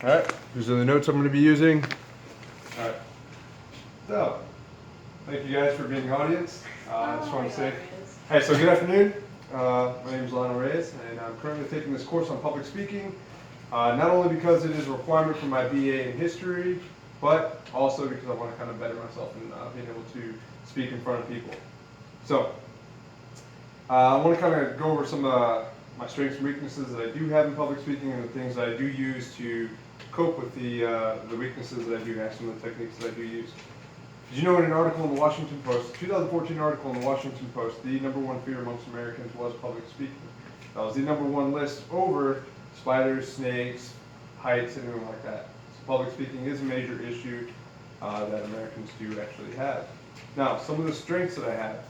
Alright, these are the notes I'm going to be using. Alright, so, thank you guys for being the audience. I just want to say, hey, so good afternoon. My name is Lionel Reyes, and I'm currently taking this course on public speaking, not only because it is a requirement for my BA in history, but also because I want to kind of better myself in being able to speak in front of people. So, I want to kind of go over some of my strengths and weaknesses that I do have in public speaking and the things that I do use to cope with the weaknesses that I do have, some of the techniques that I do use. Did you know in an article in the Washington Post, 2014 article in the Washington Post, the #1 fear amongst Americans was public speaking. That was the #1 list over spiders, snakes, heights, anything like that. So public speaking is a major issue that Americans do actually have. Now, some of the strengths that I have.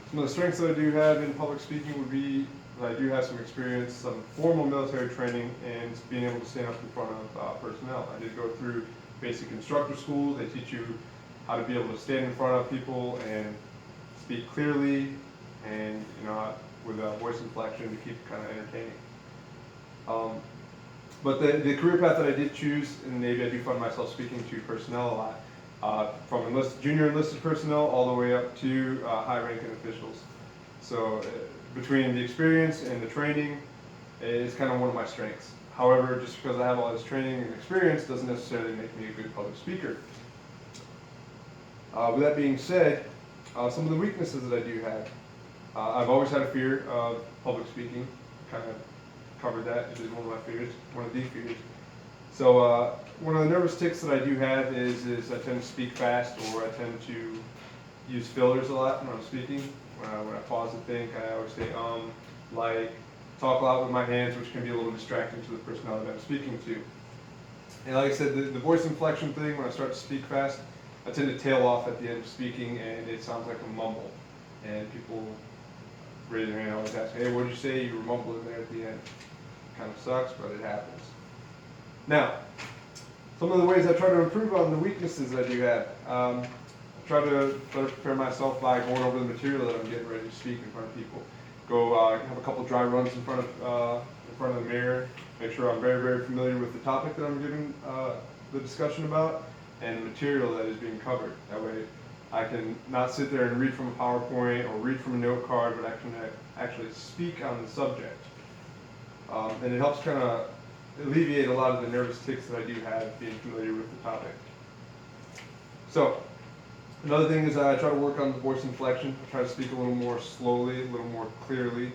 Some of the strengths that I do have in public speaking would be that I do have some experience, some formal military training, and being able to stand up in front of personnel. I did go through basic instructor school. They teach you how to be able to stand in front of people and speak clearly and with a voice inflection to keep it kind of entertaining. But the career path that I did choose in the Navy, I do find myself speaking to personnel a lot, from junior enlisted personnel all the way up to high-ranking officials. So between the experience and the training, it's kind of one of my strengths. However, just because I have all this training and experience doesn't necessarily make me a good public speaker. With that being said, some of the weaknesses that I do have. I've always had a fear of public speaking. Kind of covered that. It is one of my fears, one of the fears. So one of the nervous tics that I do have is I tend to speak fast, or I tend to use fillers a lot when I'm speaking. When I pause to think, I always say like, talk a lot with my hands, which can be a little distracting to the personnel that I'm speaking to. And like I said, the voice inflection thing, when I start to speak fast, I tend to tail off at the end of speaking, and it sounds like a mumble. And people raise their hand and always ask, hey, what did you say? You were mumbling there at the end. Kind of sucks, but it happens. Now, some of the ways I try to improve on the weaknesses I do have. I try to better prepare myself by going over the material that I'm getting ready to speak in front of people. Go have a couple dry runs in front of the mirror. Make sure I'm very, very familiar with the topic that I'm giving the discussion about and the material that is being covered. That way I can not sit there and read from a PowerPoint or read from a note card, but I can actually speak on the subject. And it helps kind of alleviate a lot of the nervous tics that I do have being familiar with the topic. So, another thing is I try to work on the voice inflection. I try to speak a little more slowly, a little more clearly,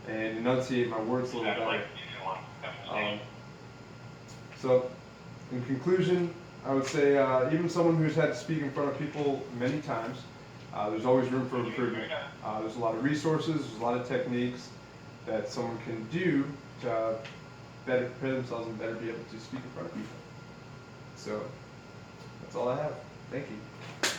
and enunciate my words a little better. So, in conclusion, I would say even someone who's had to speak in front of people many times, there's always room for improvement. There's a lot of resources, there's a lot of techniques that someone can do to better prepare themselves and better be able to speak in front of people. So, that's all I have. Thank you.